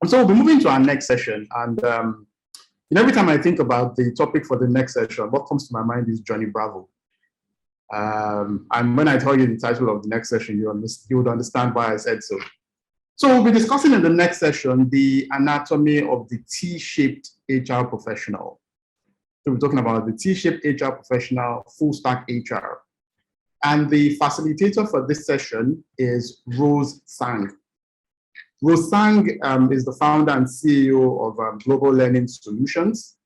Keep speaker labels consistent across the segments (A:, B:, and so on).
A: And so we'll be moving to our next session. And every time I think about the topic for the next session, what comes to my mind is Johnny Bravo. And when I tell you the title of the next session, you would understand why I said so. So we'll be discussing in the next session the anatomy of the T-shaped HR professional. So we're talking about the T-shaped HR professional, full stack HR. And the facilitator for this session is Rose Sang. Rose Sang is the founder and CEO of Global Learning Solutions,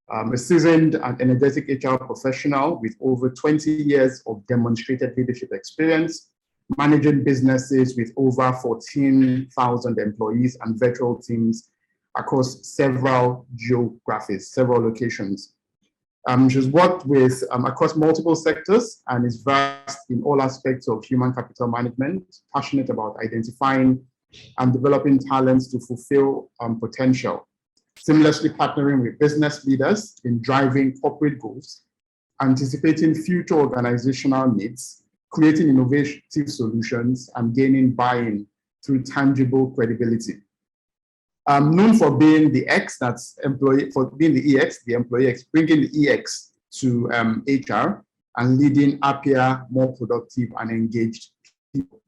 A: a seasoned and energetic HR professional with over 20 years of demonstrated leadership experience, managing businesses with over 14,000 employees and virtual teams across several geographies, several locations. She's worked with across multiple sectors and is versed in all aspects of human capital management, passionate about identifying and developing talents to fulfill potential, seamlessly partnering with business leaders in driving corporate goals, anticipating future organizational needs, creating innovative solutions, and gaining buy-in through tangible credibility. Known for being the X, that's employee, for being the EX, the employee X, bringing the EX to HR and leading happier, more productive and engaged people.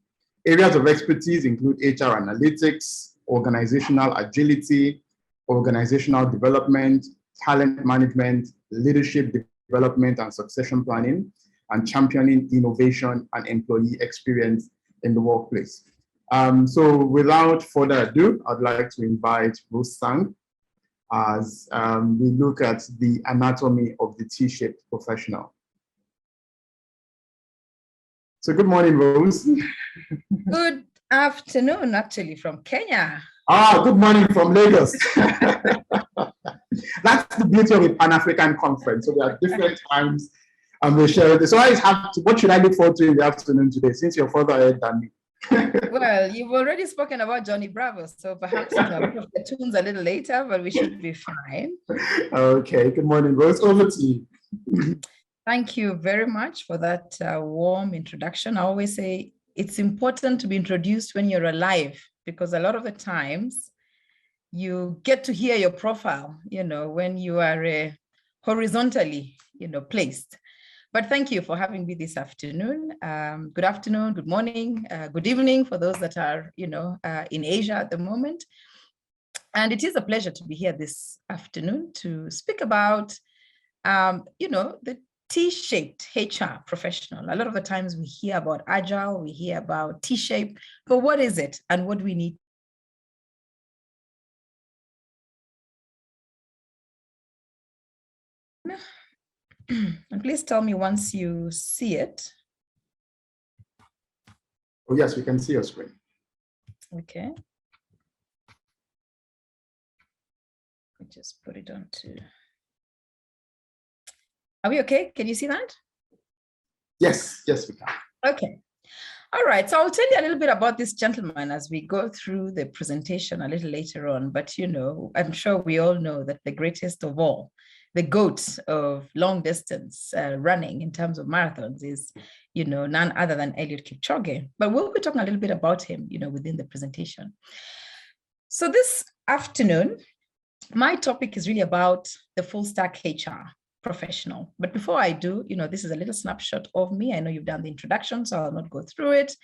A: Areas of expertise include HR analytics, organizational agility, organizational development, talent management, leadership development and succession planning, and championing innovation and employee experience in the workplace. So without further ado, I'd like to invite Rose Sang as we look at the anatomy of the T-shaped professional. So good morning, Rose.
B: Good afternoon, actually, from Kenya.
A: Good morning from Lagos. That's the beauty of a Pan-African conference. So there are different times and we share this. So I have to, what should I look forward to in the afternoon today, since you're further ahead than me?
B: Well, you've already spoken about Johnny Bravo, so perhaps the tunes a little later, but we should be fine.
A: Okay, good morning, Rose. Over to you.
B: Thank you very much for that warm introduction. I always say it's important to be introduced when you're alive, because a lot of the times you get to hear your profile, when you are horizontally, placed. But thank you for having me this afternoon. Good afternoon, good morning, good evening for those that are, in Asia at the moment. And it is a pleasure to be here this afternoon to speak about, the T-shaped HR professional. A lot of the times we hear about agile, we hear about T-shape, but what is it and what do we need? And please tell me once you see it.
A: Oh, yes, we can see your screen.
B: Okay. Let me just put it on to. Are we okay? Can you see that?
A: Yes, yes, we can.
B: Okay. All right. So I'll tell you a little bit about this gentleman as we go through the presentation a little later on. But, I'm sure we all know that the greatest of all, the GOAT of long distance running in terms of marathons is, none other than Eliud Kipchoge. But we'll be talking a little bit about him, within the presentation. So this afternoon, my topic is really about the full stack HR professional. But before I do, this is a little snapshot of me. I know you've done the introduction, so I'll not go through it.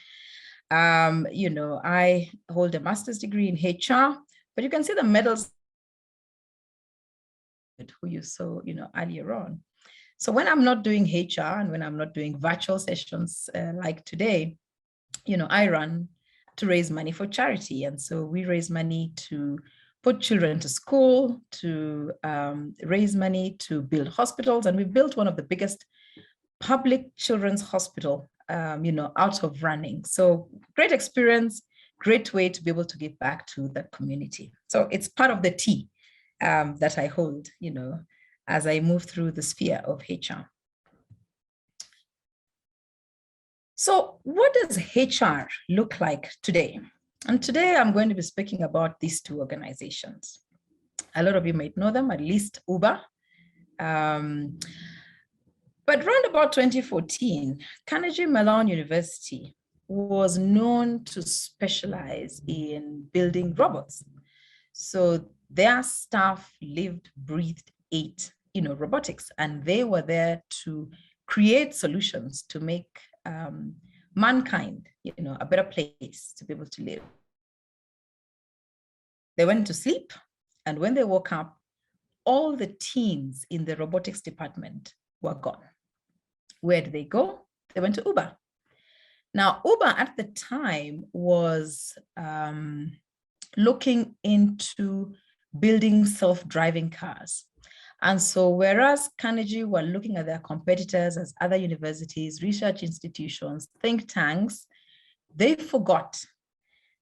B: I hold a master's degree in HR, but you can see the medals who you saw, earlier on. So when I'm not doing HR and when I'm not doing virtual sessions like today, I run to raise money for charity. And so we raise money to put children to school, to raise money to build hospitals. And we built one of the biggest public children's hospital, out of running. So great experience, great way to be able to give back to the community. So it's part of the T that I hold, as I move through the sphere of HR. So what does HR look like today? And today I'm going to be speaking about these two organizations. A lot of you might know them, at least Uber. But around about 2014, Carnegie Mellon University was known to specialize in building robots. So their staff lived, breathed, ate, robotics, and they were there to create solutions to make mankind, a better place to be able to live. They went to sleep, and when they woke up, all the teams in the robotics department were gone. Where did they go? They went to Uber. Now, Uber at the time was looking into building self-driving cars. And so whereas Carnegie were looking at their competitors as other universities, research institutions, think tanks, they forgot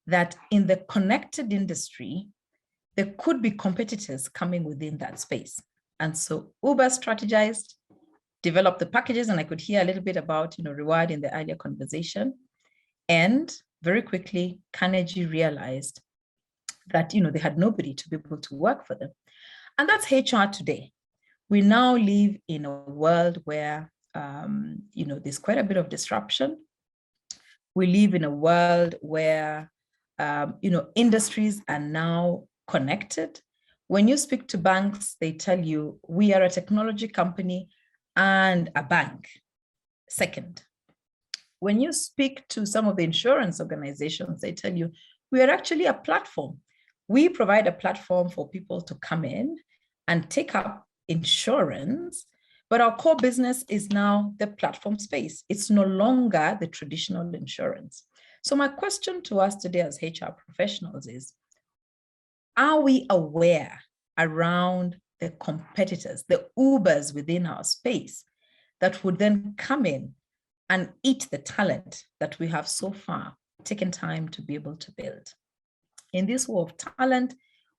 B: that in the connected industry, there could be competitors coming within that space. And so Uber strategized, developed the packages, and I could hear a little bit about, reward in the earlier conversation. And very quickly, Carnegie realized that, they had nobody to be able to work for them. And that's HR today. We now live in a world where, there's quite a bit of disruption. We live in a world where, industries are now connected. When you speak to banks, they tell you, we are a technology company and a bank. Second, when you speak to some of the insurance organizations, they tell you, we are actually a platform. We provide a platform for people to come in and take up insurance, but our core business is now the platform space. It's no longer the traditional insurance. So my question to us today as HR professionals is, are we aware around the competitors, the Ubers within our space that would then come in and eat the talent that we have so far taken time to be able to build? In this war of talent,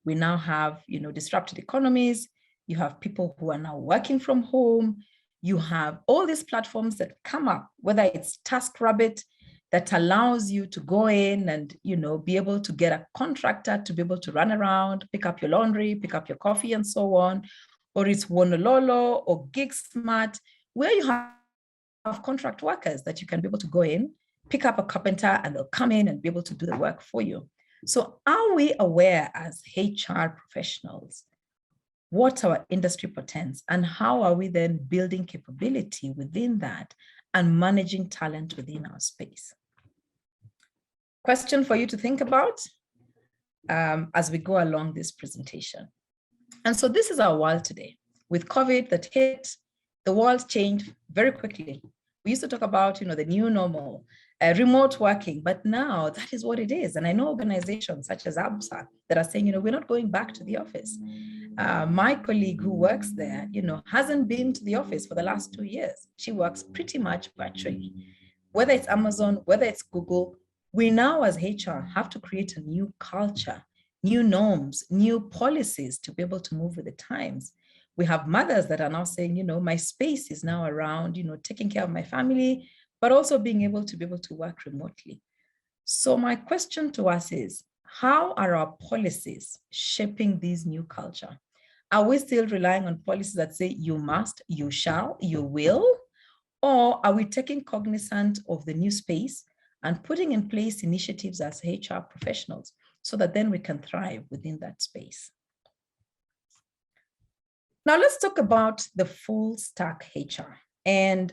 B: we now have, disrupted economies. You have people who are now working from home. You have all these platforms that come up, whether it's TaskRabbit that allows you to go in and, be able to get a contractor to be able to run around, pick up your laundry, pick up your coffee and so on. Or it's Wonololo or GigSmart, where you have contract workers that you can be able to go in, pick up a carpenter, and they'll come in and be able to do the work for you. So are we aware as HR professionals what our industry portends, and how are we then building capability within that and managing talent within our space? Question for you to think about as we go along this presentation. And so this is our world today. With COVID that hit, the world changed very quickly. We used to talk about, the new normal, remote working, but now that is what it is. And I know organizations such as ABSA that are saying, we're not going back to the office. My colleague who works there, hasn't been to the office for the last 2 years. She works pretty much virtually. Whether it's Amazon, whether it's Google, we now as HR have to create a new culture, new norms, new policies to be able to move with the times. We have mothers that are now saying, my space is now around, taking care of my family, but also being able to work remotely. So my question to us is, how are our policies shaping this new culture? Are we still relying on policies that say you must, you shall, you will? Or are we taking cognizance of the new space and putting in place initiatives as HR professionals so that then we can thrive within that space? Now let's talk about the full stack HR and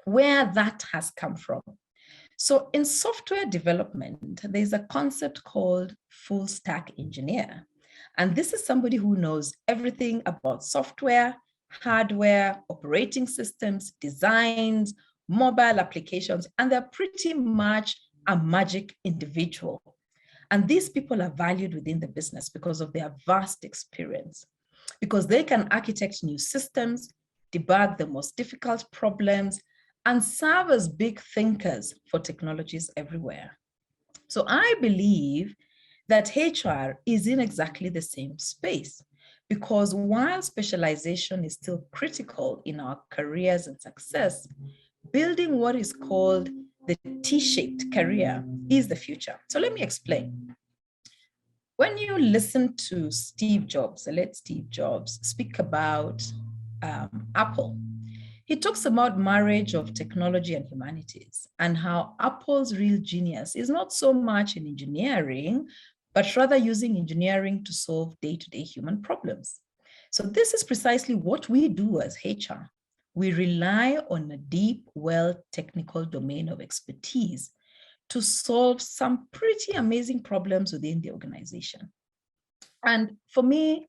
B: where that has come from. So in software development, there's a concept called full stack engineer. And this is somebody who knows everything about software, hardware, operating systems, designs, mobile applications, and they're pretty much a magic individual. And these people are valued within the business because of their vast experience, because they can architect new systems, debug the most difficult problems, and serve as big thinkers for technologies everywhere. So I believe that HR is in exactly the same space, because while specialization is still critical in our careers and success, building what is called the T-shaped career is the future. So let me explain. When you listen to Steve Jobs, the late Steve Jobs, speak about Apple, he talks about marriage of technology and humanities and how Apple's real genius is not so much in engineering, but rather using engineering to solve day-to-day human problems. So this is precisely what we do as HR. We rely on a deep, technical domain of expertise to solve some pretty amazing problems within the organization. And for me,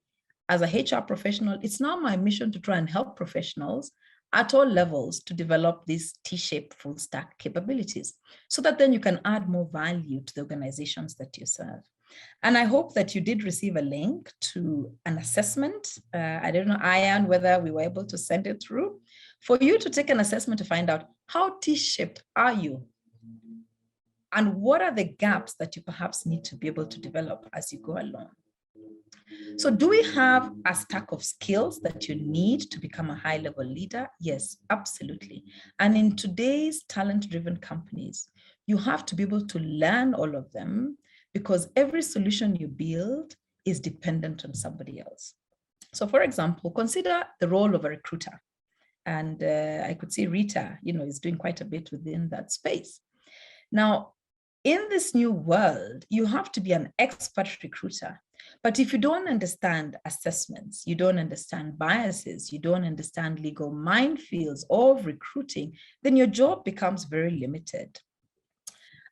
B: as a HR professional, it's now my mission to try and help professionals at all levels to develop these T-shaped full stack capabilities so that then you can add more value to the organizations that you serve. And I hope that you did receive a link to an assessment. I don't know, Ayan, whether we were able to send it through for you to take an assessment to find out how T-shaped are you and what are the gaps that you perhaps need to be able to develop as you go along. So do we have a stack of skills that you need to become a high-level leader? Yes, absolutely. And in today's talent-driven companies, you have to be able to learn all of them because every solution you build is dependent on somebody else. So for example, consider the role of a recruiter. And I could see Rita, is doing quite a bit within that space. Now, in this new world, you have to be an expert recruiter. But if you don't understand assessments, you don't understand biases, you don't understand legal minefields of recruiting, then your job becomes very limited.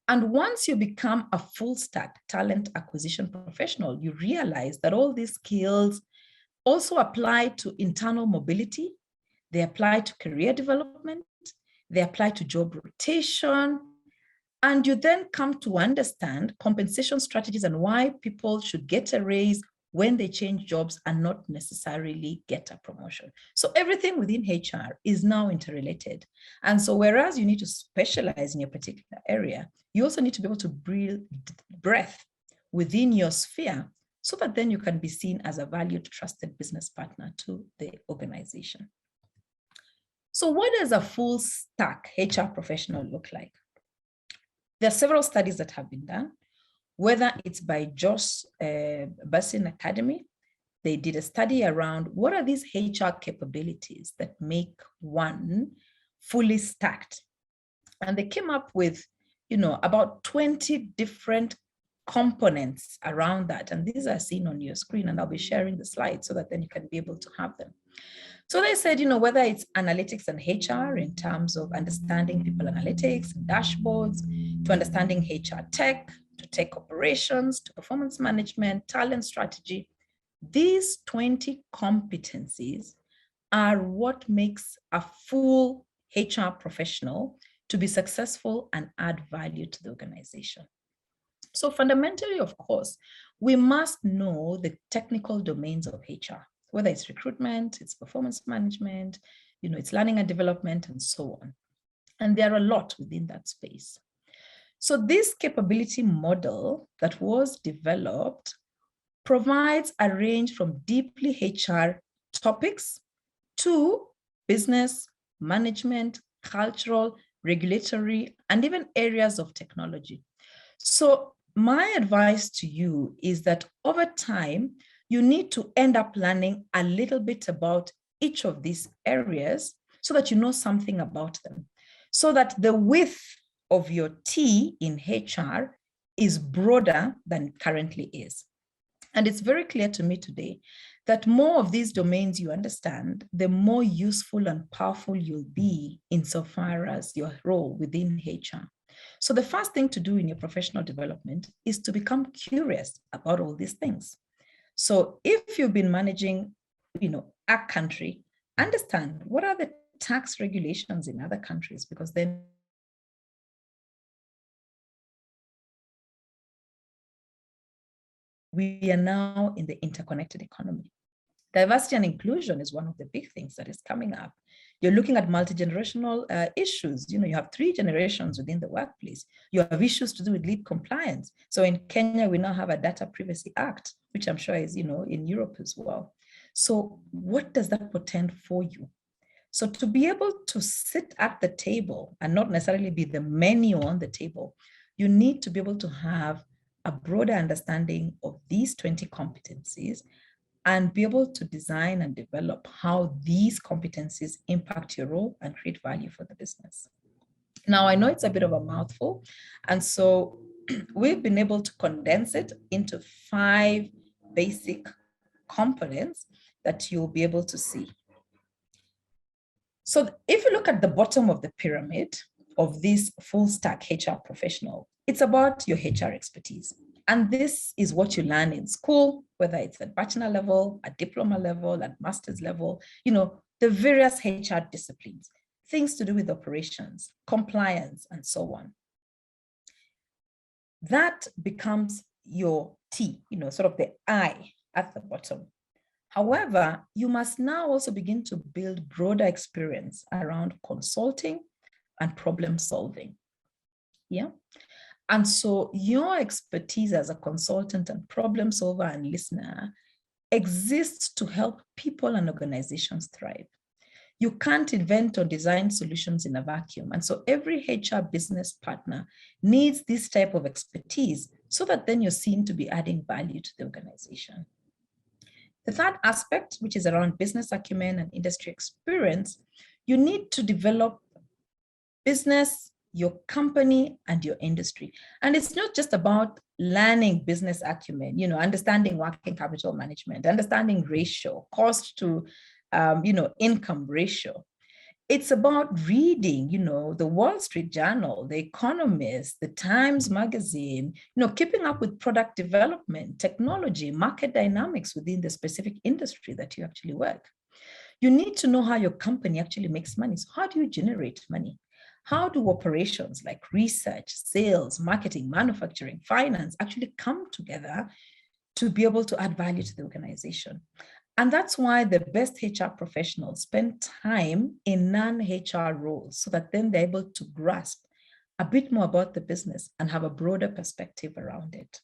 B: And once you become a full stack talent acquisition professional, you realize that all these skills also apply to internal mobility, they apply to career development, they apply to job rotation, and you then come to understand compensation strategies and why people should get a raise when they change jobs and not necessarily get a promotion. So everything within HR is now interrelated. And so whereas you need to specialize in your particular area, you also need to be able to breathe breath within your sphere so that then you can be seen as a valued, trusted business partner to the organization. So what does a full stack HR professional look like? There are several studies that have been done, whether it's by Josh Basin Academy. They did a study around what are these HR capabilities that make one fully stacked. And they came up with, about 20 different components around that. And these are seen on your screen, and I'll be sharing the slides so that then you can be able to have them. So they said, whether it's analytics and HR in terms of understanding people analytics and dashboards, to understanding HR tech, to tech operations, to performance management, talent strategy, these 20 competencies are what makes a full HR professional to be successful and add value to the organization. So fundamentally, of course, we must know the technical domains of HR, whether it's recruitment, it's performance management, it's learning and development, and so on. And there are a lot within that space. So this capability model that was developed provides a range from deeply HR topics to business, management, cultural, regulatory, and even areas of technology. So my advice to you is that over time, you need to end up learning a little bit about each of these areas so that you know something about them, so that the width of your T in HR is broader than it currently is. And it's very clear to me today that more of these domains you understand, the more useful and powerful you'll be insofar as your role within HR. So the first thing to do in your professional development is to become curious about all these things. So if you've been managing, a country, understand what are the tax regulations in other countries, because then we are now in the interconnected economy. Diversity and inclusion is one of the big things that is coming up. You're looking at multi-generational issues. You have 3 generations within the workplace. You have issues to do with lead compliance. So in Kenya, we now have a Data Privacy Act, which I'm sure is, in Europe as well. So what does that portend for you? So to be able to sit at the table and not necessarily be the menu on the table, you need to be able to have a broader understanding of these 20 competencies and be able to design and develop how these competencies impact your role and create value for the business. Now, I know it's a bit of a mouthful, and so we've been able to condense it into 5 basic components that you'll be able to see. So if you look at the bottom of the pyramid of this full stack HR professional, it's about your HR expertise. And this is what you learn in school, whether it's at bachelor level, at diploma level, at master's level, the various HR disciplines, things to do with operations, compliance, and so on. That becomes your T, sort of the I at the bottom. However, you must now also begin to build broader experience around consulting and problem solving. Yeah. And so your expertise as a consultant and problem solver and listener exists to help people and organizations thrive. You can't invent or design solutions in a vacuum. And so every HR business partner needs this type of expertise so that then you're seen to be adding value to the organization. The third aspect, which is around business acumen and industry experience, you need to develop business, your company, and your industry. And it's not just about learning business acumen, understanding working capital management, understanding ratio, cost to income ratio. It's about reading, the Wall Street Journal, The Economist, the Times Magazine, keeping up with product development, technology, market dynamics within the specific industry that you actually work. You need to know how your company actually makes money. So how do you generate money? How do operations like research, sales, marketing, manufacturing, finance actually come together to be able to add value to the organization? And that's why the best HR professionals spend time in non-HR roles so that then they're able to grasp a bit more about the business and have a broader perspective around it.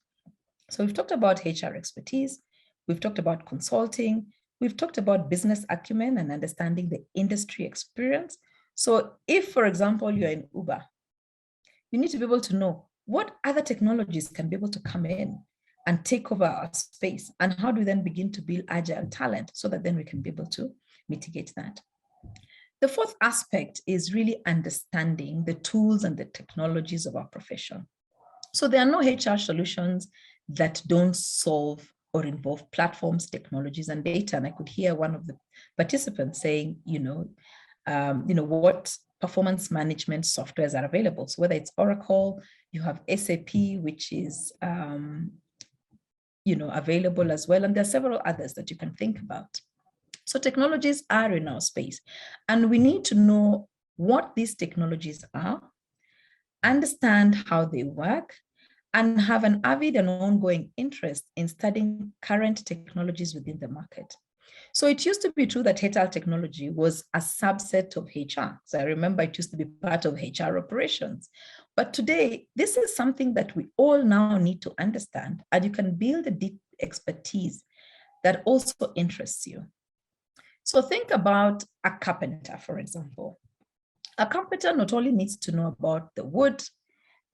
B: So we've talked about HR expertise, we've talked about consulting, we've talked about business acumen and understanding the industry experience. So if, for example, you're in Uber, you need to be able to know what other technologies can be able to come in and take over our space, and how do we then begin to build agile talent so that then we can be able to mitigate that. The fourth aspect is really understanding the tools and the technologies of our profession. So there are no HR solutions that don't solve or involve platforms, technologies, and data. And I could hear one of the participants saying, what performance management softwares are available. So whether it's Oracle, you have SAP, which is available as well. And there are several others that you can think about. So technologies are in our space, and we need to know what these technologies are, understand how they work, and have an avid and ongoing interest in studying current technologies within the market. So it used to be true that HR technology was a subset of HR. So I remember it used to be part of HR operations. But today, this is something that we all now need to understand, and you can build a deep expertise that also interests you. So think about a carpenter, for example. A carpenter not only needs to know about the wood,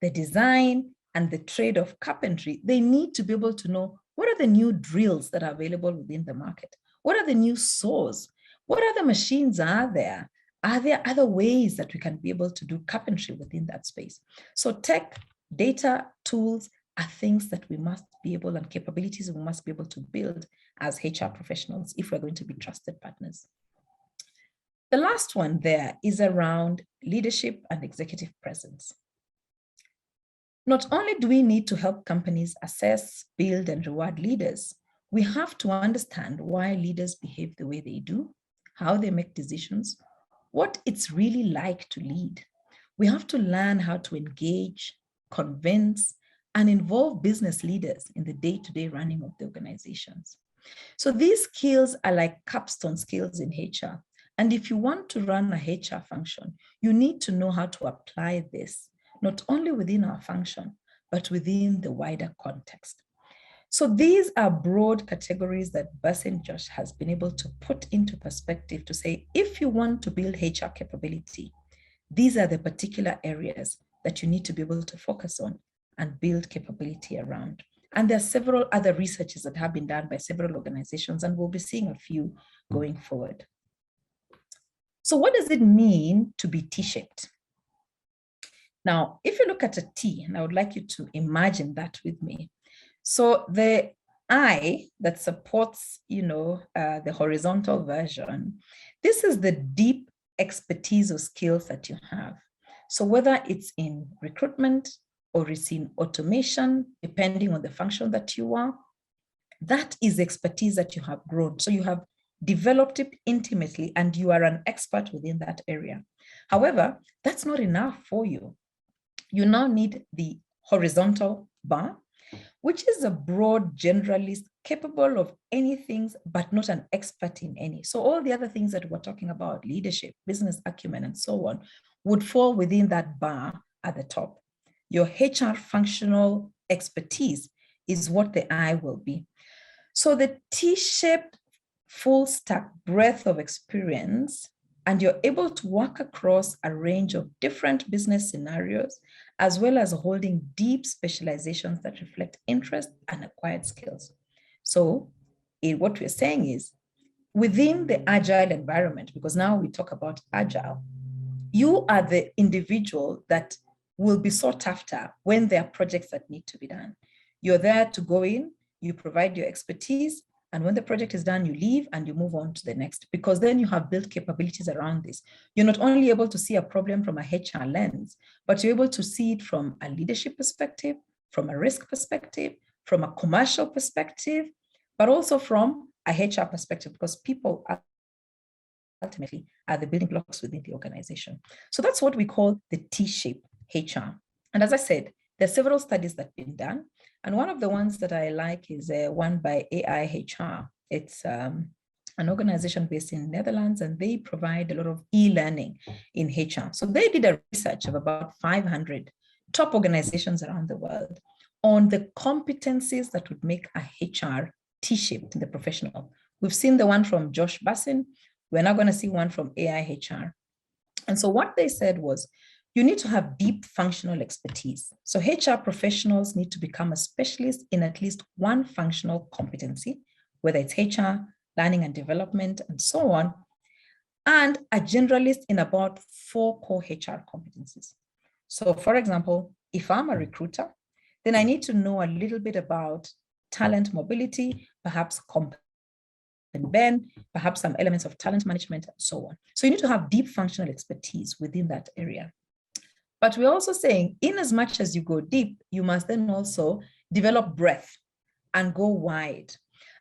B: the design, and the trade of carpentry, they need to be able to know what are the new drills that are available within the market. What are the new saws? What other machines are there? Are there other ways that we can be able to do carpentry within that space? So tech, data, tools are things that we must be able, and capabilities we must be able to build as HR professionals if we're going to be trusted partners. The last one there is around leadership and executive presence. Not only do we need to help companies assess, build, and reward leaders, we have to understand why leaders behave the way they do, how they make decisions, what it's really like to lead. We have to learn how to engage, convince, and involve business leaders in the day-to-day running of the organizations. So these skills are like capstone skills in HR. And if you want to run a HR function, you need to know how to apply this, not only within our function, but within the wider context. So these are broad categories that Basin Josh has been able to put into perspective to say, if you want to build HR capability, these are the particular areas that you need to be able to focus on and build capability around. And there are several other researches that have been done by several organizations, and we'll be seeing a few going forward. So what does it mean to be T-shaped? Now, if you look at a T, and I would like you to imagine that with me. So the I that supports, the horizontal version, this is the deep expertise or skills that you have. So whether it's in recruitment or it's in automation, depending on the function that you are, that is expertise that you have grown. So you have developed it intimately and you are an expert within that area. However, that's not enough for you. You now need the horizontal bar, which is a broad generalist capable of anything, but not an expert in any. So all the other things that we're talking about, leadership, business acumen, and so on, would fall within that bar at the top. Your HR functional expertise is what the I will be. So the T-shaped full stack breadth of experience, and you're able to work across a range of different business scenarios, as well as holding deep specializations that reflect interest and acquired skills. So what we're saying is, within the agile environment, because now we talk about agile, you are the individual that will be sought after when there are projects that need to be done. You're there to go in, you provide your expertise, and when the project is done, you leave and you move on to the next, because then you have built capabilities around this. You're not only able to see a problem from a HR lens, but you're able to see it from a leadership perspective, from a risk perspective, from a commercial perspective, but also from a HR perspective, because people are ultimately are the building blocks within the organization. So that's what we call the T-shaped HR. And as I said, there are several studies that have been done. And one of the ones that I like is one by AI HR. It's an organization based in Netherlands, and they provide a lot of e-learning in HR. So they did a research of about 500 top organizations around the world on the competencies that would make a HR T-shaped in the professional. We've seen the one from Josh Bassin. We're now going to see one from AI HR. And so what they said was, you need to have deep functional expertise. So HR professionals need to become a specialist in at least one functional competency, whether it's HR, learning and development, and so on, and a generalist in about 4 core HR competencies. So for example, if I'm a recruiter, then I need to know a little bit about talent mobility, perhaps and Ben, perhaps some elements of talent management, and so on. So you need to have deep functional expertise within that area. But we're also saying, in as much as you go deep, you must then also develop breadth and go wide.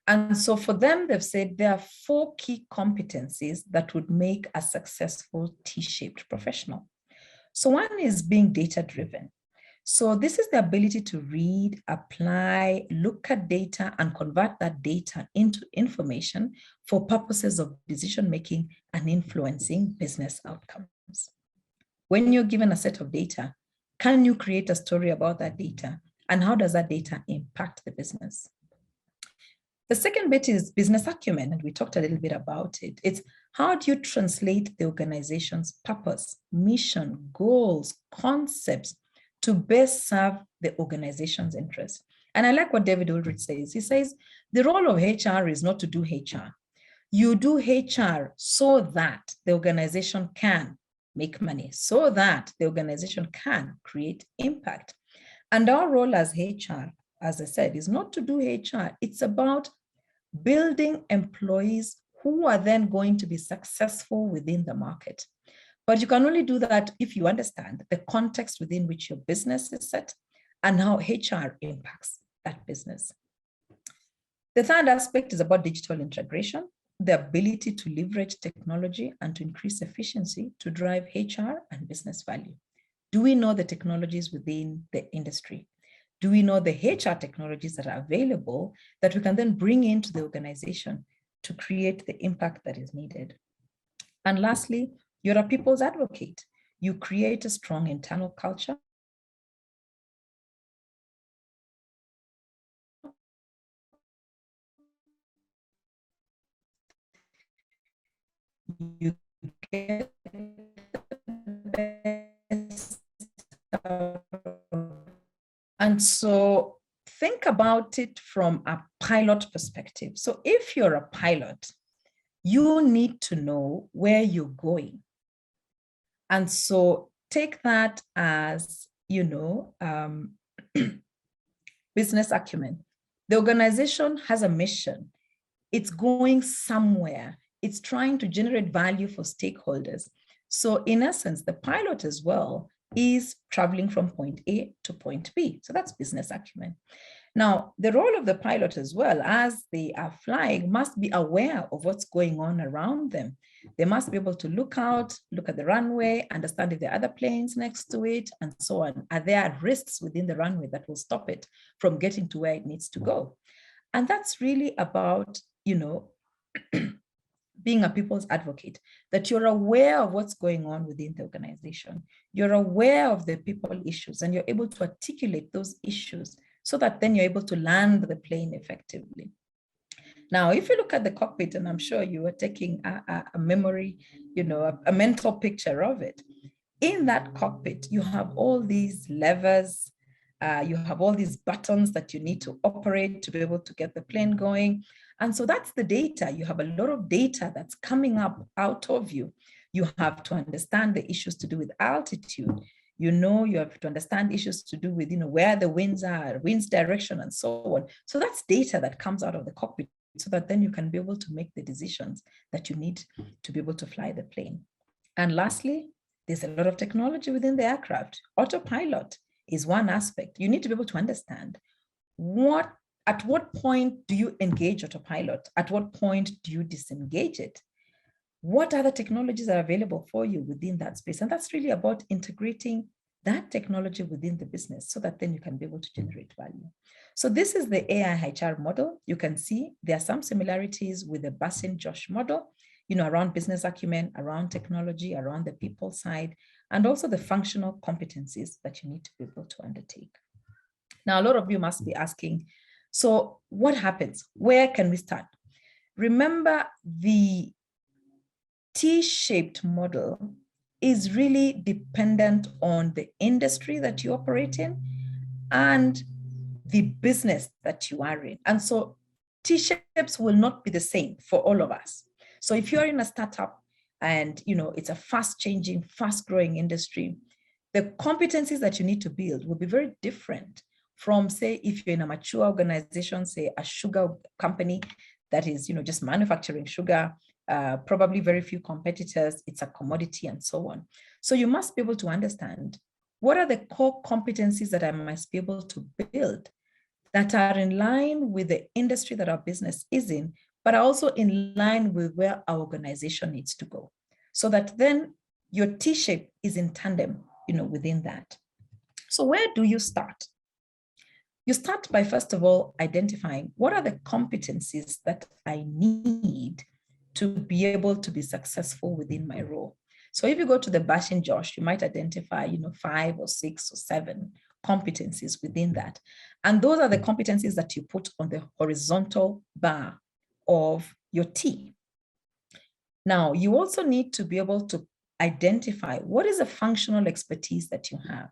B: And so for them, they've said there are 4 key competencies that would make a successful T-shaped professional. So one is being data-driven. So this is the ability to read, apply, look at data, and convert that data into information for purposes of decision-making and influencing business outcomes. When you're given a set of data, can you create a story about that data? And how does that data impact the business? The second bit is business acumen, and we talked a little bit about it. It's how do you translate the organization's purpose, mission, goals, concepts to best serve the organization's interests? And I like what David Ulrich says. He says, the role of HR is not to do HR. You do HR so that the organization can make money, so that the organization can create impact. And our role as HR, as I said, is not to do HR. It's about building employees who are then going to be successful within the market. But you can only do that if you understand the context within which your business is set and how HR impacts that business. The third aspect is about digital integration, the ability to leverage technology and to increase efficiency to drive HR and business value. Do we know the technologies within the industry? Do we know the HR technologies that are available that we can then bring into the organization to create the impact that is needed? And lastly, you're a people's advocate. You create a strong internal culture. You get the best. And so think about it from a pilot perspective. So if you're a pilot, you need to know where you're going. And so take that as, business acumen. The organization has a mission. It's going somewhere. It's trying to generate value for stakeholders. So in essence, the pilot as well is traveling from point A to point B. So that's business acumen. Now, the role of the pilot as well, as they are flying, must be aware of what's going on around them. They must be able to look out, look at the runway, understand if there are other planes next to it, and so on. Are there risks within the runway that will stop it from getting to where it needs to go? And that's really about, being a people's advocate, that you're aware of what's going on within the organization. You're aware of the people issues, and you're able to articulate those issues so that then you're able to land the plane effectively. Now, if you look at the cockpit, and I'm sure you are taking a memory, a mental picture of it. In that cockpit, you have all these levers, you have all these buttons that you need to operate to be able to get the plane going. And so that's the data. You have a lot of data that's coming up out of you. You have to understand the issues to do with altitude. You have to understand issues to do with, where the winds are, wind's direction, and so on. So that's data that comes out of the cockpit so that then you can be able to make the decisions that you need to be able to fly the plane. And lastly, there's a lot of technology within the aircraft. Autopilot is one aspect. You need to be able to understand at what point do you engage autopilot? At what point do you disengage it? What other technologies are available for you within that space? And that's really about integrating that technology within the business so that then you can be able to generate value. So this is the AI HR model. You can see there are some similarities with the Bassin-Josh model, around business acumen, around technology, around the people side, and also the functional competencies that you need to be able to undertake. Now, a lot of you must be asking, so what happens? Where can we start? Remember, the T-shaped model is really dependent on the industry that you operate in and the business that you are in. And so T-shapes will not be the same for all of us. So if you're in a startup and it's a fast-changing, fast-growing industry, the competencies that you need to build will be very different from, say, if you're in a mature organization, say a sugar company that is, just manufacturing sugar, probably very few competitors, it's a commodity and so on. So you must be able to understand what are the core competencies that I must be able to build that are in line with the industry that our business is in, but are also in line with where our organization needs to go. So that then your T-shape is in tandem, within that. So where do you start? You start by, first of all, identifying what are the competencies that I need to be able to be successful within my role. So if you go to the Bassin-Josh, you might identify, 5 or 6 or 7 competencies within that. And those are the competencies that you put on the horizontal bar of your T. Now, you also need to be able to identify what is the functional expertise that you have.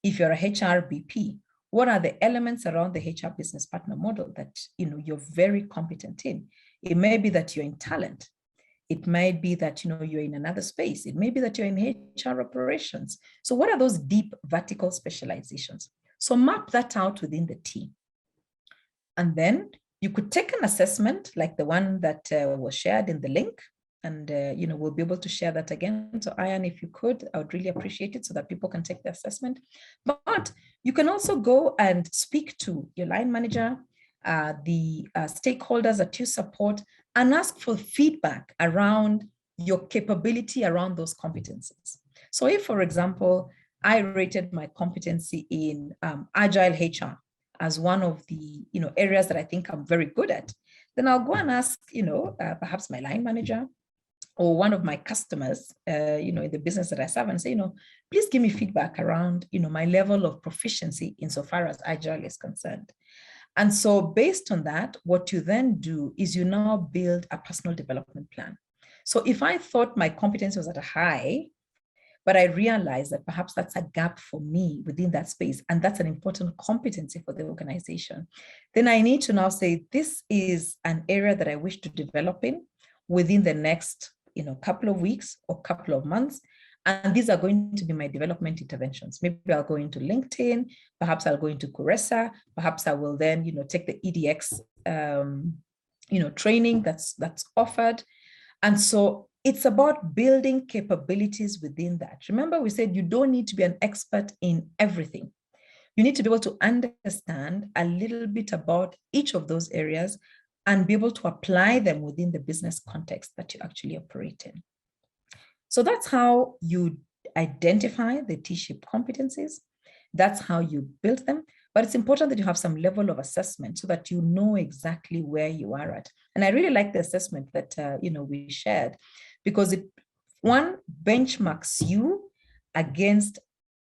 B: If you're a HR BP, what are the elements around the HR business partner model that you're very competent in? It may be that you're in talent. It might be that you're in another space. It may be that you're in HR operations. So what are those deep vertical specializations? So map that out within the T. And then you could take an assessment like the one that was shared in the link. And we'll be able to share that again. So Ayan, if you could, I would really appreciate it so that people can take the assessment. But you can also go and speak to your line manager, the stakeholders that you support, and ask for feedback around your capability around those competencies. So if, for example, I rated my competency in agile HR as one of the areas that I think I'm very good at, then I'll go and ask perhaps my line manager or one of my customers, in the business that I serve, and say, please give me feedback around, my level of proficiency insofar as agile is concerned. And so based on that, what you then do is you now build a personal development plan. So if I thought my competence was at a high, but I realized that perhaps that's a gap for me within that space, and that's an important competency for the organization, then I need to now say, this is an area that I wish to develop in within the next couple of weeks or couple of months. And these are going to be my development interventions. Maybe I'll go into LinkedIn, perhaps I'll go into Coursera, perhaps I will then, take the EDX, training that's offered. And so it's about building capabilities within that. Remember, we said you don't need to be an expert in everything. You need to be able to understand a little bit about each of those areas and be able to apply them within the business context that you actually operate in. So that's how you identify the T-shaped competencies. That's how you build them. But it's important that you have some level of assessment so that you know exactly where you are at. And I really like the assessment that we shared, because it, one, benchmarks you against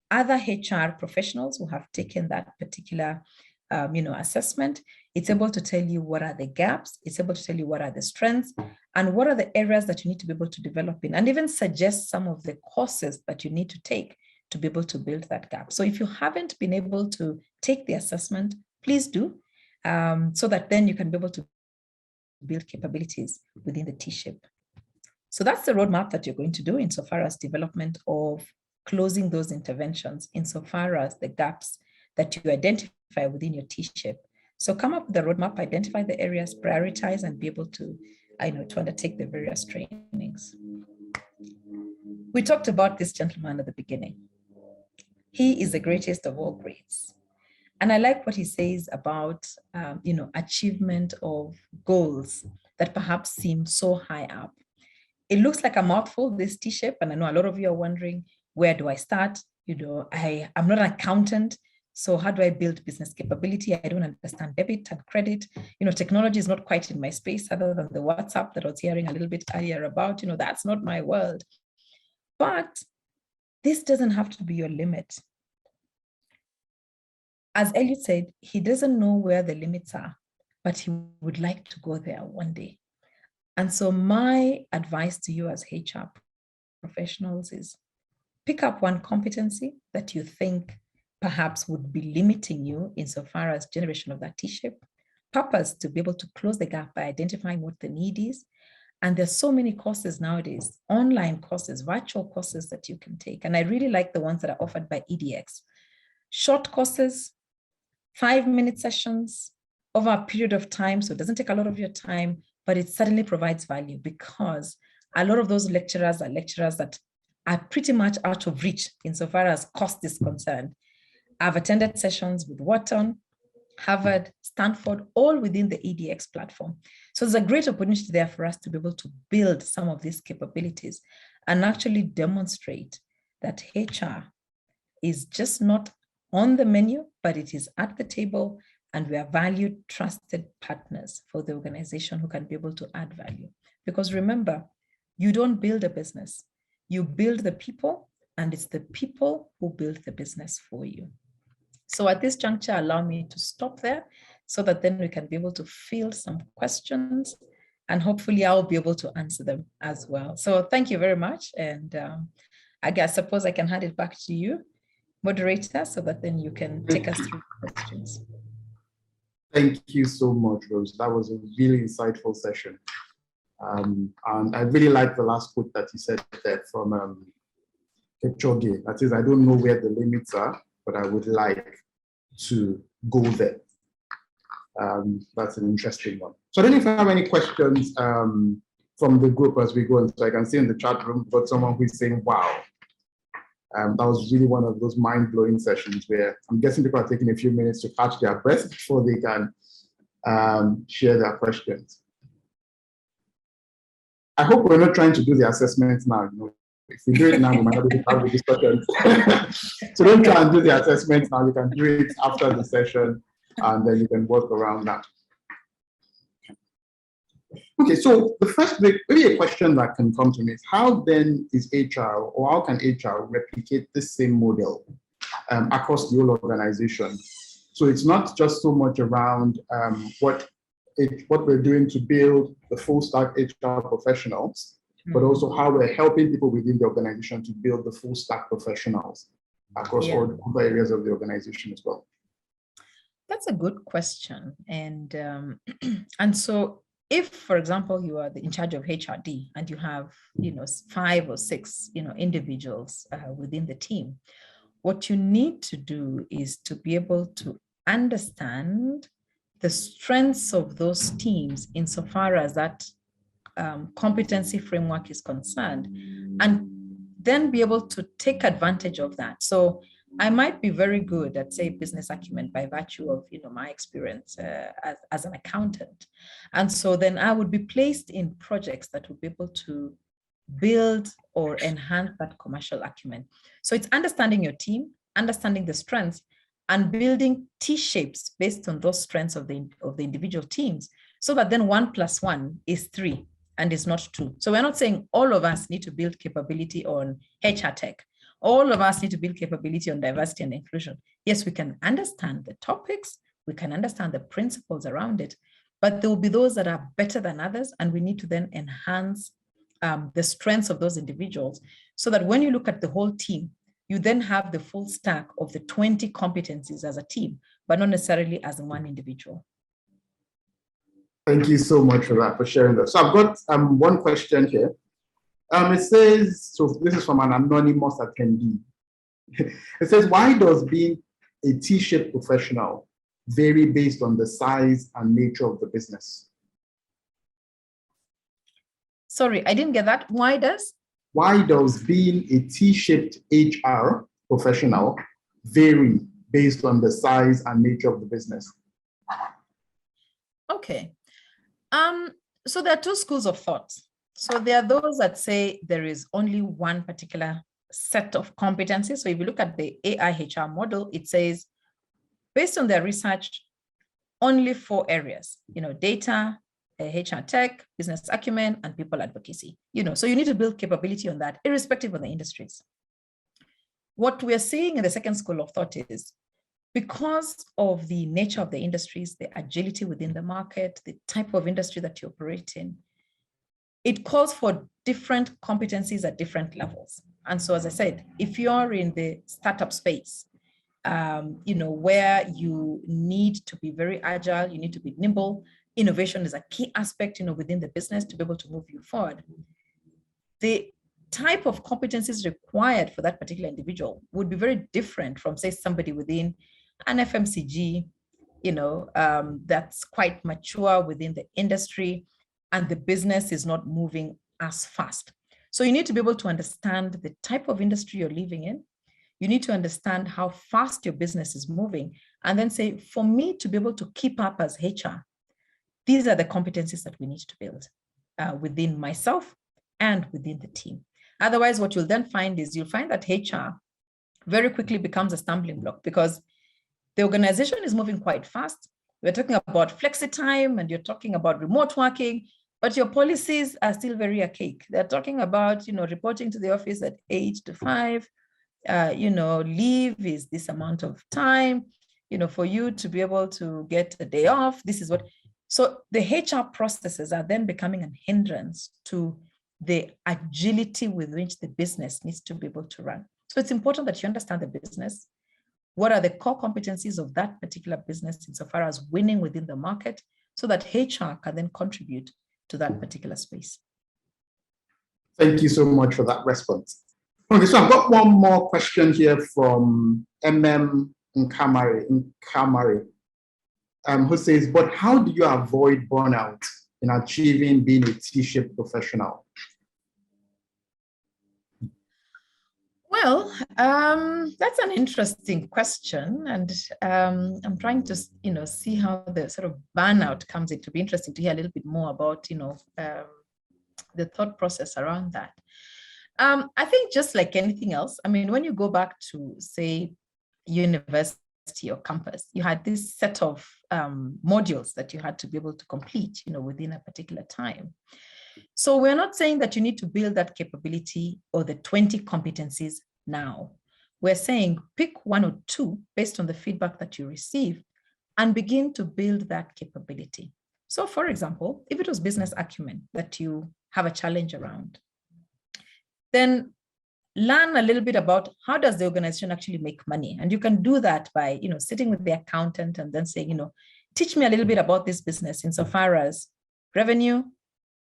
B: other HR professionals who have taken that particular assessment. It's able to tell you what are the gaps. It's able to tell you what are the strengths and what are the areas that you need to be able to develop in, and even suggest some of the courses that you need to take to be able to build that gap. So if you haven't been able to take the assessment, please do, so that then you can be able to build capabilities within the T-shape. So that's the roadmap that you're going to do insofar as development of closing those interventions, insofar as the gaps that you identify within your T-shape. So come up with the roadmap, identify the areas, prioritize, and be able to, to undertake the various trainings. We talked about this gentleman at the beginning. He is the greatest of all greats. And I like what he says about, achievement of goals that perhaps seem so high up. It looks like a mouthful, this T-shape, and I know a lot of you are wondering, where do I start? I'm not an accountant, so how do I build business capability? I don't understand debit and credit. Technology is not quite in my space, other than the WhatsApp that I was hearing a little bit earlier about. That's not my world. But this doesn't have to be your limit. As Elliot said, he doesn't know where the limits are, but he would like to go there one day. And so my advice to you as HR professionals is pick up one competency that you think perhaps would be limiting you insofar as generation of that T-shape. Purpose to be able to close the gap by identifying what the need is. And there's so many courses nowadays, online courses, virtual courses that you can take. And I really like the ones that are offered by EDX. Short courses, 5-minute sessions over a period of time. So it doesn't take a lot of your time, but it certainly provides value, because a lot of those lecturers are lecturers that are pretty much out of reach insofar as cost is concerned. I've attended sessions with Wharton, Harvard, Stanford, all within the EDX platform. So there's a great opportunity there for us to be able to build some of these capabilities and actually demonstrate that HR is just not on the menu, but it is at the table, and we are valued, trusted partners for the organization who can be able to add value. Because remember, you don't build a business, you build the people, and it's the people who build the business for you. So at this juncture, allow me to stop there so that then we can be able to field some questions, and hopefully I'll be able to answer them as well. So thank you very much. And I suppose I can hand it back to you, moderator, so that then you can take us through questions.
A: Thank you so much, Rose. That was a really insightful session. And I really like the last quote that you said there from Kipchoge. That is, I don't know where the limits are, but I would like to go there. That's an interesting one. So I don't know if you have any questions from the group as we go. And so I can see in the chat room, but someone who's saying, wow. That was really one of those mind-blowing sessions where I'm guessing people are taking a few minutes to catch their breath before they can share their questions. I hope we're not trying to do the assessments now. If we do it now, we might not be able to have the discussion. So don't try and do the assessments now. You can do it after the session, and then you can work around that. Okay, so the first, maybe a question that can come to me is, how then is HR, or how can HR replicate this same model across the whole organization? So it's not just so much around what we're doing to build the full stack HR professionals, but also how we're helping people within the organization to build the full stack professionals across all the other areas of the organization as well.
B: That's a good question. And so if, for example, you are in charge of HRD and you have, 5 or 6, individuals within the team, what you need to do is to be able to understand the strengths of those teams insofar as that competency framework is concerned, and then be able to take advantage of that. So I might be very good at, say, business acumen by virtue of, my experience as an accountant. And so then I would be placed in projects that would be able to build or enhance that commercial acumen. So it's understanding your team, understanding the strengths, and building T-shapes based on those strengths of the individual teams, so that then 1 + 1 is 3 and is not 2. So we're not saying all of us need to build capability on HR tech. All of us need to build capability on diversity and inclusion. Yes, we can understand the topics, we can understand the principles around it, but there will be those that are better than others, and we need to then enhance the strengths of those individuals, so that when you look at the whole team, you then have the full stack of the 20 competencies as a team, but not necessarily as one individual.
A: Thank you so much for that, for sharing that. So I've got one question here. It says, so this is from an anonymous attendee. It says, why does being a T-shaped professional vary based on the size and nature of the business?
B: Sorry, I didn't get that. Why does
A: being a T-shaped HR professional vary based on the size and nature of the business?
B: Okay. So there are two schools of thought. So there are those that say there is only one particular set of competencies. So if you look at the AI HR model, it says, based on their research, only 4 areas, data, HR tech, business acumen, and people advocacy. So you need to build capability on that, irrespective of the industries. What we're seeing in the second school of thought is, because of the nature of the industries, the agility within the market, the type of industry that you operate in, it calls for different competencies at different levels. And so, as I said, if you're in the startup space, where you need to be very agile, you need to be nimble, innovation is a key aspect, within the business to be able to move you forward. The type of competencies required for that particular individual would be very different from, say, somebody within an FMCG, that's quite mature within the industry, and the business is not moving as fast. So you need to be able to understand the type of industry you're living in. You need to understand how fast your business is moving, and then say, for me to be able to keep up as HR, these are the competencies that we need to build within myself and within the team. Otherwise, what you'll then find is you'll find that HR very quickly becomes a stumbling block, because the organization is moving quite fast. We're talking about flexi time and you're talking about remote working, but your policies are still very archaic. They're talking about, reporting to the office at 8 to 5, leave is this amount of time, for you to be able to get a day off. This is what, so the HR processes are then becoming a hindrance to the agility with which the business needs to be able to run. So it's important that you understand the business. What are the core competencies of that particular business insofar as winning within the market, so that HR can then contribute to that particular space?
A: Thank you so much for that response. Okay, so I've got one more question here from Nkamari, who says, but how do you avoid burnout in achieving being a T-shaped professional?
B: Well, that's an interesting question, and I'm trying to, see how the sort of burnout comes in. To be interesting to hear a little bit more about, the thought process around that. I think just like anything else, when you go back to, say, university or campus, you had this set of modules that you had to be able to complete, within a particular time. So we're not saying that you need to build that capability or the 20 competencies now. We're saying pick 1 or 2 based on the feedback that you receive and begin to build that capability. So for example, if it was business acumen that you have a challenge around, then learn a little bit about how does the organization actually make money. And you can do that by, sitting with the accountant and then saying, teach me a little bit about this business insofar as revenue,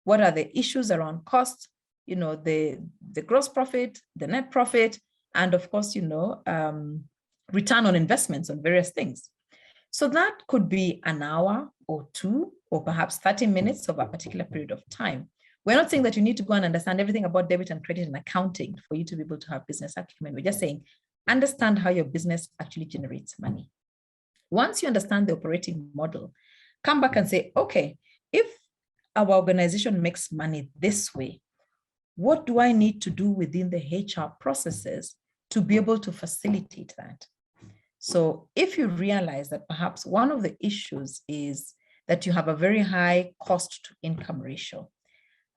B: what are the issues around cost, the gross profit, the net profit, and of course, return on investments on various things. So that could be an hour or two, or perhaps 30 minutes of a particular period of time. We're not saying that you need to go and understand everything about debit and credit and accounting for you to be able to have business acumen. We're just saying, understand how your business actually generates money. Once you understand the operating model, come back and say, okay, if our organization makes money this way, what do I need to do within the HR processes to be able to facilitate that? So if you realize that perhaps one of the issues is that you have a very high cost to income ratio,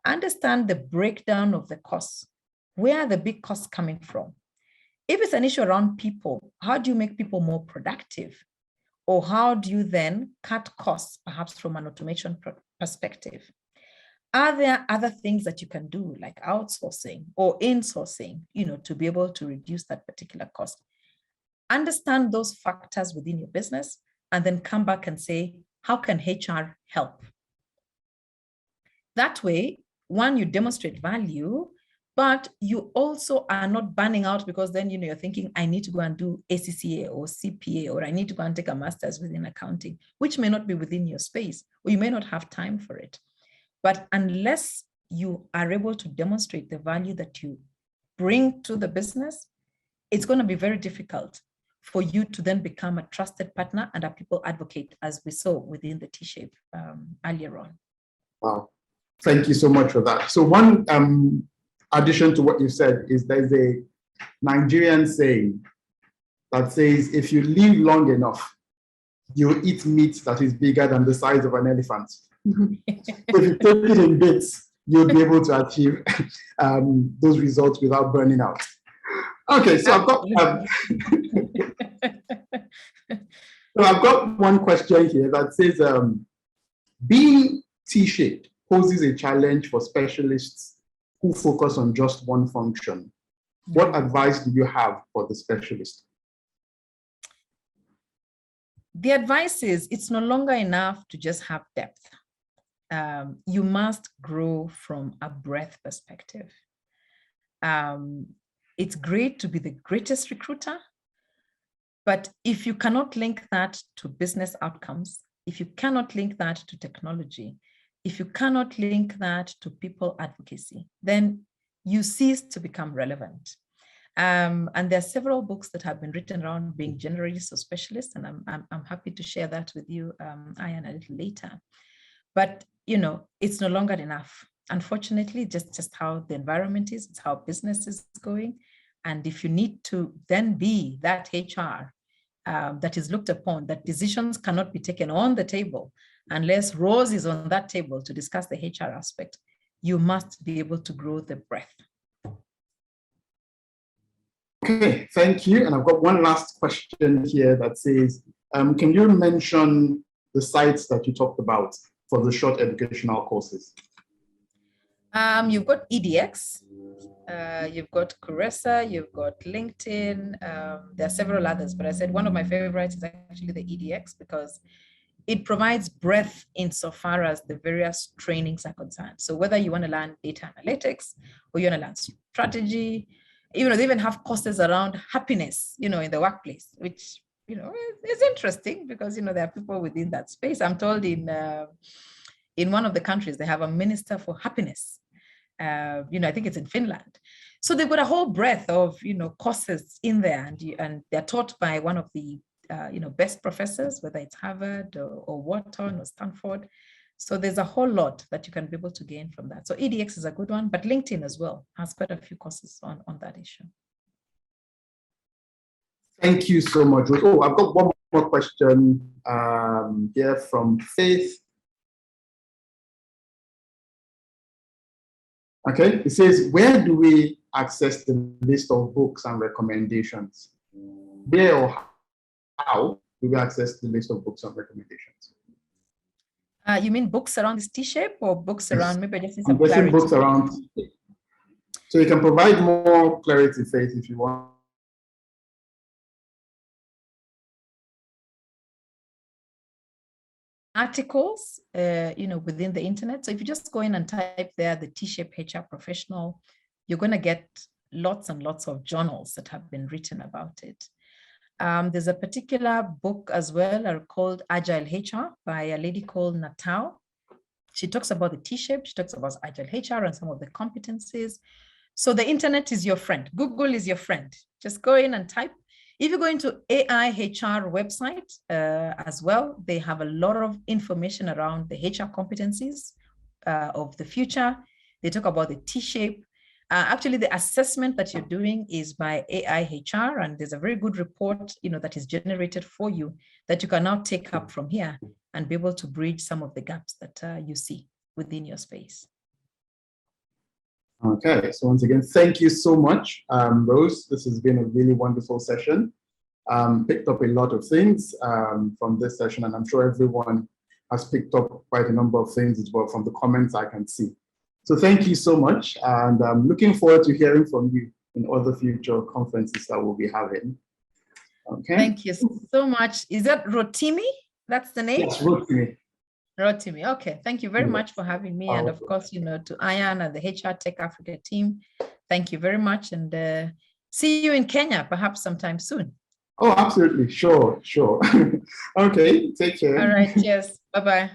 B: understand the breakdown of the costs. Where are the big costs coming from? If it's an issue around people, how do you make people more productive? Or how do you then cut costs, perhaps from an automation perspective? Are there other things that you can do, like outsourcing or insourcing, to be able to reduce that particular cost? Understand those factors within your business, and then come back and say, how can HR help? That way, one, you demonstrate value, but you also are not burning out, because then, you're thinking, I need to go and do ACCA or CPA, or I need to go and take a master's within accounting, which may not be within your space, or you may not have time for it. But unless you are able to demonstrate the value that you bring to the business, it's going to be very difficult for you to then become a trusted partner and a people advocate, as we saw within the T-shape earlier on.
A: Wow. Thank you so much for that. So one addition to what you said is there's a Nigerian saying that says, if you live long enough, you'll eat meat that is bigger than the size of an elephant. If you take it in bits, you'll be able to achieve those results without burning out. Okay, so I've got one question here that says, being T-shaped poses a challenge for specialists who focus on just one function. What advice do you have for the specialist?
B: The advice is, it's no longer enough to just have depth. You must grow from a breadth perspective. It's great to be the greatest recruiter, but if you cannot link that to business outcomes, if you cannot link that to technology, if you cannot link that to people advocacy, then you cease to become relevant. And there are several books that have been written around being generalists or specialists, and I'm happy to share that with you, Ian, a little later. But it's no longer enough. Unfortunately, just how the environment is, it's how business is going. And if you need to then be that HR that is looked upon, that decisions cannot be taken on the table unless Rose is on that table to discuss the HR aspect, you must be able to grow the breadth.
A: Okay, thank you. And I've got one last question here that says, can you mention the sites that you talked about for the short educational courses?
B: You've got EDX, you've got Curesa, you've got LinkedIn. There are several others, but I said one of my favorites is actually the EDX because it provides breadth insofar as the various trainings are concerned. So whether you want to learn data analytics or you want to learn strategy, they even have courses around happiness, in the workplace, which, is interesting because, there are people within that space. I'm told in one of the countries, they have a minister for happiness. I think it's in Finland. So they've got a whole breadth of, courses in there, and they're taught by one of the, best professors, whether it's Harvard or Wharton or Stanford. So there's a whole lot that you can be able to gain from that. So EDX is a good one, but LinkedIn as well has quite a few courses on that issue.
A: Thank you so much. Oh, I've got one more question here from Faith. Okay, it says, where do we access the list of books and recommendations? Where or how do we access the list of books and recommendations?
B: You mean books around this T-shape or books around, maybe I just need
A: I'm
B: some clarity.
A: books around. So you can provide more clarity, Faith, if you want.
B: articles, within the internet. So if you just go in and type there, the T-shaped HR professional, you're going to get lots and lots of journals that have been written about it. There's a particular book as well called Agile HR by a lady called Natao. She talks about the T-shape, she talks about Agile HR and some of the competencies. So the internet is your friend. Google is your friend. Just go in and type. If you go into AI HR website as well, they have a lot of information around the HR competencies of the future. They talk about the T-shape. Actually, the assessment that you're doing is by AI HR, and there's a very good report, that is generated for you that you can now take up from here and be able to bridge some of the gaps that you see within your space.
A: Okay, so once again, thank you so much, Rose. This has been a really wonderful session. Picked up a lot of things from this session, and I'm sure everyone has picked up quite a number of things as well from the comments I can see. So thank you so much, and I'm looking forward to hearing from you in other future conferences that we'll be having. Okay.
B: Thank you so much. Is that Rotimi? That's the name?
A: Yes, Rotimi.
B: Rotimi. Okay. Thank you very much for having me. And of course, to Ayan and the HR Tech Africa team, thank you very much. And see you in Kenya, perhaps sometime soon.
A: Oh, absolutely. Sure. Okay. Take care.
B: All right. Cheers. Bye-bye.